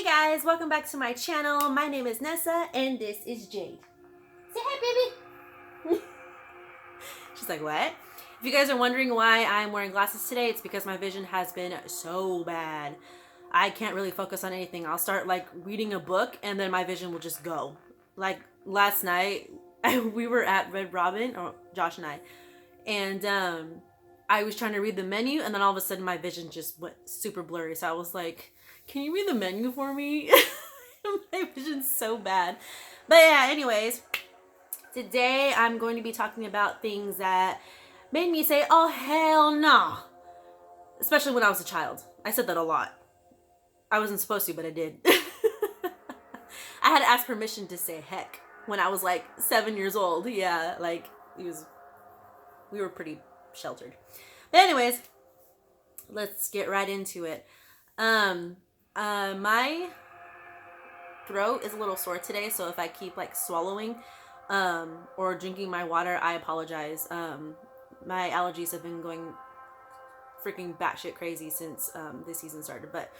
Hey guys, welcome back to my channel. My name is Nessa and this is Jade. Say hi, baby. She's like, what? If you guys are wondering why I'm wearing glasses today, it's because my vision has been so bad. I can't really focus on anything. I'll start like reading a book and then my vision will just go. Like last night, we were at Red Robin, or Josh and I was trying to read the menu and then all of a sudden my vision just went super blurry. So I was like, can you read the menu for me? My vision's so bad. But yeah, anyways, today I'm going to be talking about things that made me say, oh, hell no. Especially when I was a child. I said that a lot. I wasn't supposed to, but I did. I had to ask permission to say heck when I was like 7 years old. Yeah, like we were pretty sheltered. But anyways, let's get right into it. My throat is a little sore today, so if I keep like swallowing or drinking my water, I apologize. My allergies have been going freaking batshit crazy since this season started. But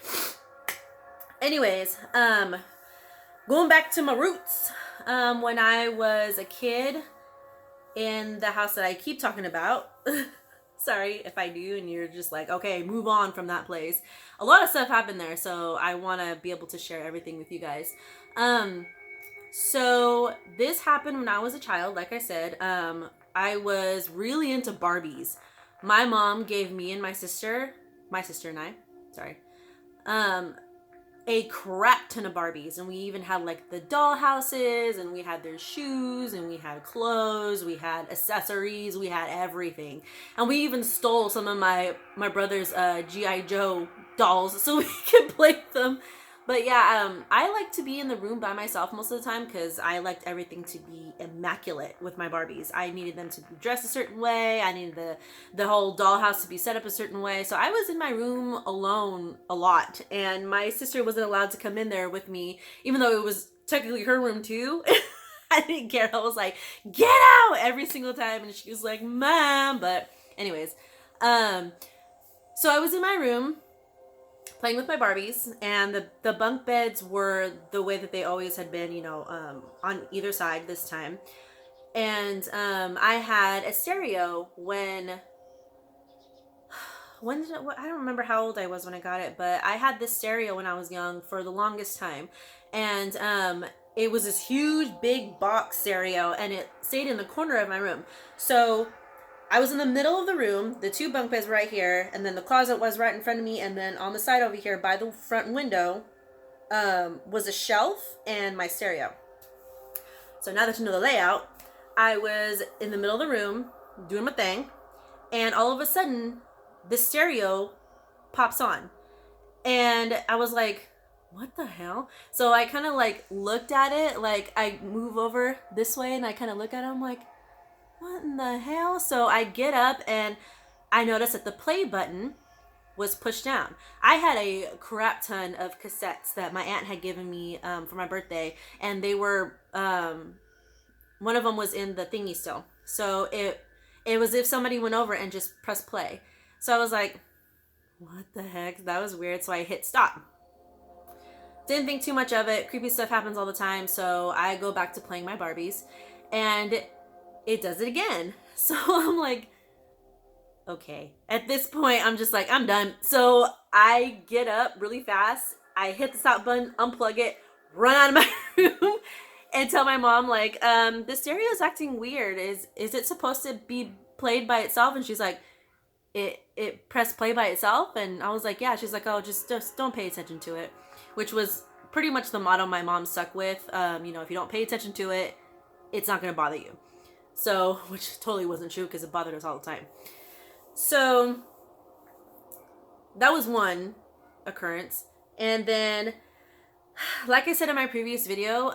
anyways, going back to my roots, when I was a kid in the house that I keep talking about, sorry if I do and you're just like, okay, move on from that place. A lot of stuff happened there, so I want to be able to share everything with you guys. So this happened when I was a child. Like I said, I was really into Barbies. My mom gave me and my sister and I, sorry, a crap ton of Barbies, and we even had like the doll houses, and we had their shoes, and we had clothes, we had accessories, we had everything, and we even stole some of my brother's G.I. Joe dolls so we could play with them. But yeah, I like to be in the room by myself most of the time because I liked everything to be immaculate with my Barbies. I needed them to be dressed a certain way. I needed the whole dollhouse to be set up a certain way. So I was in my room alone a lot. And my sister wasn't allowed to come in there with me, even though it was technically her room too. I didn't care. I was like, get out every single time. And she was like, Mom. But anyways, so I was in my room playing with my Barbies, and the bunk beds were the way that they always had been, you know, on either side this time. And I had a stereo when did it, I don't remember how old I was when I got it, but I had this stereo when I was young for the longest time. And it was this huge big box stereo, and it stayed in the corner of my room. So I was in the middle of the room, the two bunk beds right here, and then the closet was right in front of me, and then on the side over here by the front window was a shelf and my stereo. So now that you know the layout, I was in the middle of the room doing my thing, and all of a sudden the stereo pops on. And I was like, what the hell? So I kind of like looked at it, like I move over this way and I kind of look at it, I'm like, what in the hell? So I get up and I noticed that the play button was pushed down. I had a crap ton of cassettes that my aunt had given me for my birthday, and they were one of them was in the thingy still. So it was if somebody went over and just pressed play. So I was like, what the heck? That was weird. So I hit stop. Didn't think too much of it. Creepy stuff happens all the time. So I go back to playing my Barbies, and it does it again. So I'm like, okay. At this point, I'm just like, I'm done. So I get up really fast. I hit the stop button, unplug it, run out of my room, and tell my mom, like, the stereo is acting weird. Is it supposed to be played by itself? And she's like, it pressed play by itself? And I was like, yeah. She's like, oh, just don't pay attention to it. Which was pretty much the motto my mom stuck with. You know, if you don't pay attention to it, it's not going to bother you. So, which totally wasn't true because it bothered us all the time. So, that was one occurrence. And then, like I said in my previous video,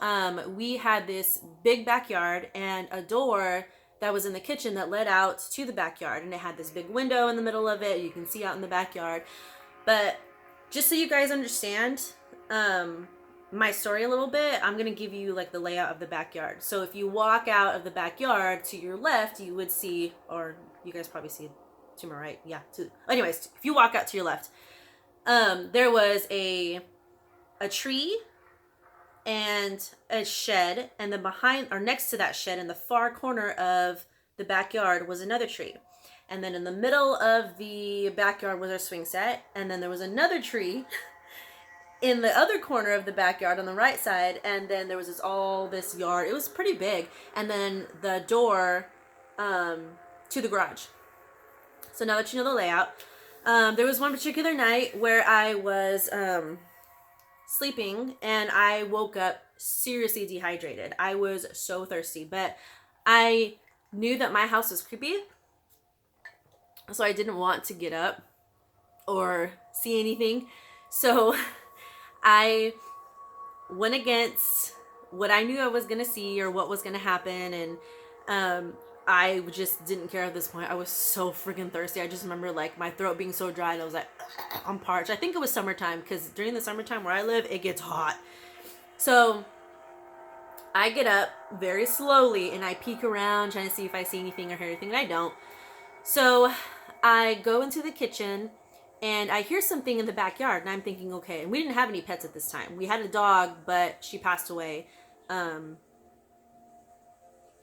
we had this big backyard and a door that was in the kitchen that led out to the backyard. And it had this big window in the middle of it. You can see out in the backyard. But just so you guys understand, my story a little bit, I'm gonna give you like the layout of the backyard. So if you walk out of the backyard to your left, you would see, or you guys probably see to my right, yeah. Anyways, if you walk out to your left, there was a a tree and a shed, and then behind or next to that shed in the far corner of the backyard was another tree. And then in the middle of the backyard was our swing set, and then there was another tree in the other corner of the backyard on the right side, and then there was this yard. It was pretty big, and then the door to the garage. So now that you know the layout, there was one particular night where I was sleeping and I woke up seriously dehydrated. I was so thirsty, but I knew that my house was creepy, so I didn't want to get up or see anything. So I went against what I knew I was going to see or what was going to happen, and I just didn't care at this point. I was so freaking thirsty. I just remember like my throat being so dry and I was like, I'm parched. I think it was summertime, because during the summertime where I live, it gets hot. So I get up very slowly and I peek around trying to see if I see anything or hear anything, and I don't. So I go into the kitchen and I hear something in the backyard, and I'm thinking, okay, and we didn't have any pets at this time. We had a dog, but she passed away. I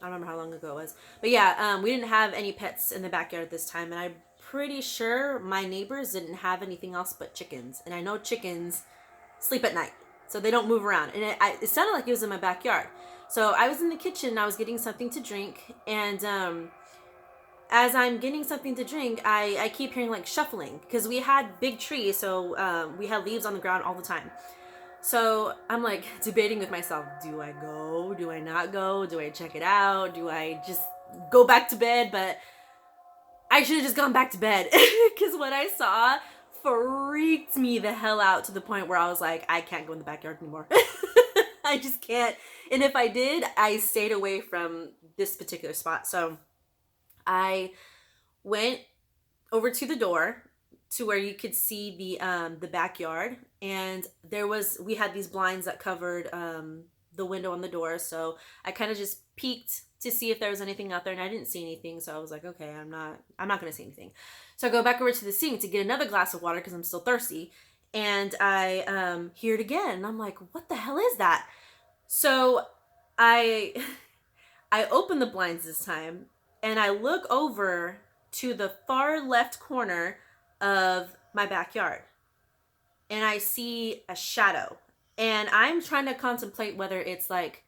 don't remember how long ago it was. But yeah, we didn't have any pets in the backyard this time. And I'm pretty sure my neighbors didn't have anything else but chickens. And I know chickens sleep at night, so they don't move around. And it sounded like it was in my backyard. So I was in the kitchen and I was getting something to drink. And as I'm getting something to drink, I keep hearing like shuffling. Because we had big trees, so we had leaves on the ground all the time. So I'm like debating with myself, do I go? Do I not go? Do I check it out? Do I just go back to bed? But I should have just gone back to bed, because what I saw freaked me the hell out to the point where I was like, I can't go in the backyard anymore. I just can't. And if I did, I stayed away from this particular spot. So I went over to the door to where you could see the backyard, and we had these blinds that covered the window on the door, so I kind of just peeked to see if there was anything out there, and I didn't see anything. So I was like, okay, I'm not gonna see anything. So I go back over to the sink to get another glass of water because I'm still thirsty, and I hear it again, and I'm like, what the hell is that? So I open the blinds this time, and I look over to the far left corner of my backyard, and I see a shadow, and I'm trying to contemplate whether it's like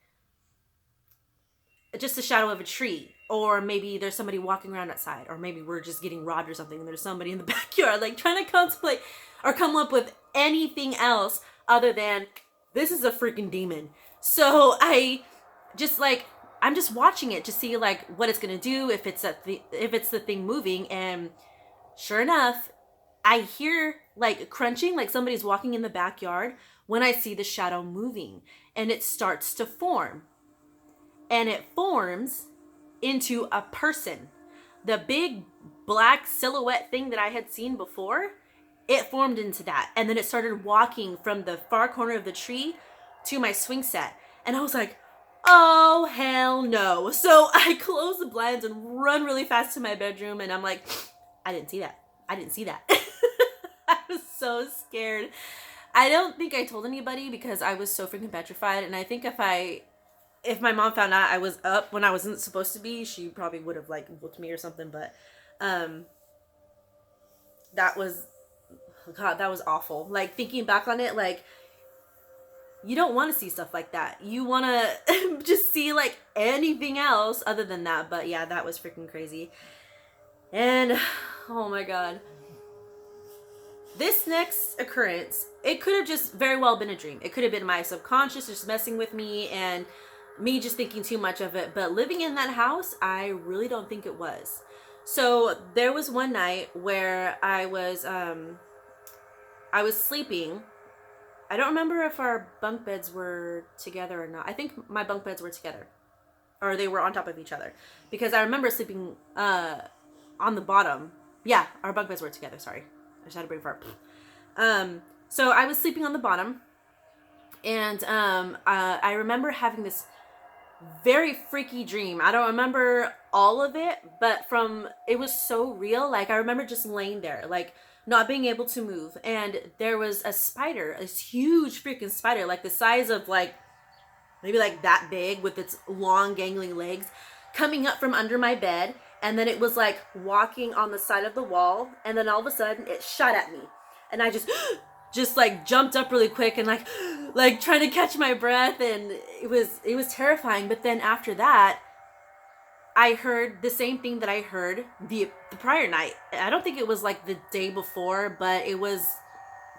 just a shadow of a tree, or maybe there's somebody walking around outside, or maybe we're just getting robbed or something and there's somebody in the backyard, like trying to contemplate or come up with anything else other than this is a freaking demon. So I'm just watching it to see like what it's gonna do, if it's the thing moving. And sure enough, I hear like crunching, like somebody's walking in the backyard, when I see the shadow moving, and it starts to form, and it forms into a person. The big black silhouette thing that I had seen before, it formed into that, and then it started walking from the far corner of the tree to my swing set, and I was like, oh hell no. So I close the blinds and run really fast to my bedroom, and I'm like, I didn't see that. I was so scared. I don't think I told anybody because I was so freaking petrified, and I think if my mom found out I was up when I wasn't supposed to be, she probably would have like booked me or something. But that was awful. Like thinking back on it, like you don't want to see stuff like that. You want to just see like anything else other than that. But yeah, that was freaking crazy. And oh my god, this next occurrence, it could have just very well been a dream. It could have been my subconscious just messing with me and me just thinking too much of it. But living in that house, I really don't think it was. So there was one night where I was sleeping. I don't remember if our bunk beds were together or not. I think my bunk beds were together, or they were on top of each other, because I remember sleeping on the bottom. Yeah, our bunk beds were together. Sorry, I just had a brain fart. So I was sleeping on the bottom, and I remember having this very freaky dream. I don't remember all of it, but it was so real. Like I remember just laying there, like not being able to move. And there was a spider, this huge freaking spider, like the size of like maybe like that big with its long gangling legs, coming up from under my bed. And then it was like walking on the side of the wall, and then all of a sudden it shot at me, and I just like jumped up really quick and like trying to catch my breath, and it was terrifying. But then after that, I heard the same thing that I heard the prior night. I don't think it was like the day before, but it was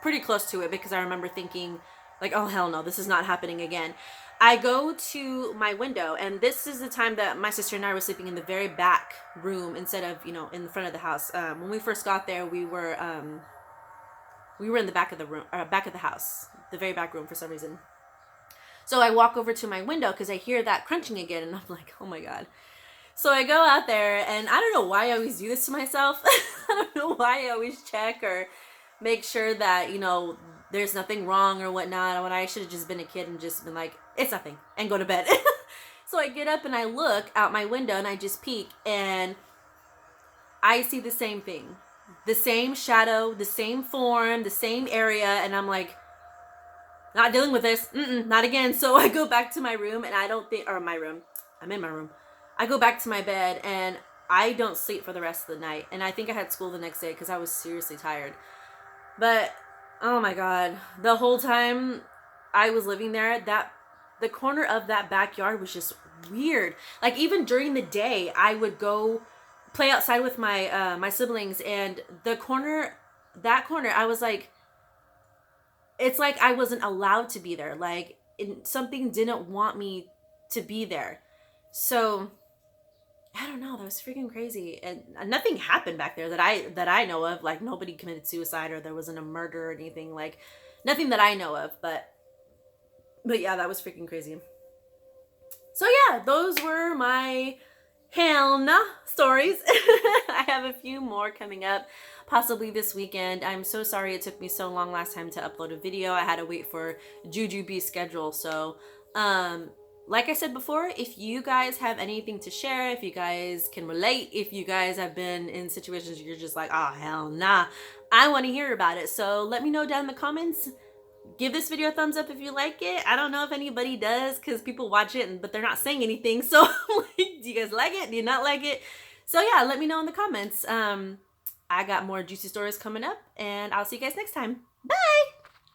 pretty close to it, because I remember thinking like, oh hell no, this is not happening again. I go to my window, and this is the time that my sister and I were sleeping in the very back room instead of, in the front of the house. When we first got there, we were in the back of the room, back of the house, the very back room for some reason. So I walk over to my window because I hear that crunching again, and I'm like, oh my god. So I go out there, and I don't know why I always do this to myself. I don't know why I always check or make sure that, there's nothing wrong or whatnot, when I should have just been a kid and just been like, it's nothing, and go to bed. So I get up and I look out my window and I just peek, and I see the same thing. The same shadow, the same form, the same area, and I'm like, not dealing with this. Not again. So I go back to my room, and my room. I'm in my room. I go back to my bed, and I don't sleep for the rest of the night. And I think I had school the next day because I was seriously tired. But, oh my god, the whole time I was living there, the corner of that backyard was just weird. Like, even during the day, I would go play outside with my siblings, and that corner, I was like, it's like I wasn't allowed to be there. Like, something didn't want me to be there. So I don't know, that was freaking crazy. And nothing happened back there that I know of. Like, nobody committed suicide, or there wasn't a murder or anything. Like, nothing that I know of. But yeah, that was freaking crazy. So yeah, those were my hell nah stories. I have a few more coming up, possibly this weekend. I'm so sorry it took me so long last time to upload a video. I had to wait for Jujubee's schedule. So like I said before, if you guys have anything to share, if you guys can relate, if you guys have been in situations you're just like, oh hell nah, I want to hear about it. So let me know down in the comments. Give this video a thumbs up if you like it. I don't know if anybody does, because people watch it but they're not saying anything. So like, do you guys like it? Do you not like it? So yeah, let me know in the comments. I got more juicy stories coming up, and I'll see you guys next time. Bye!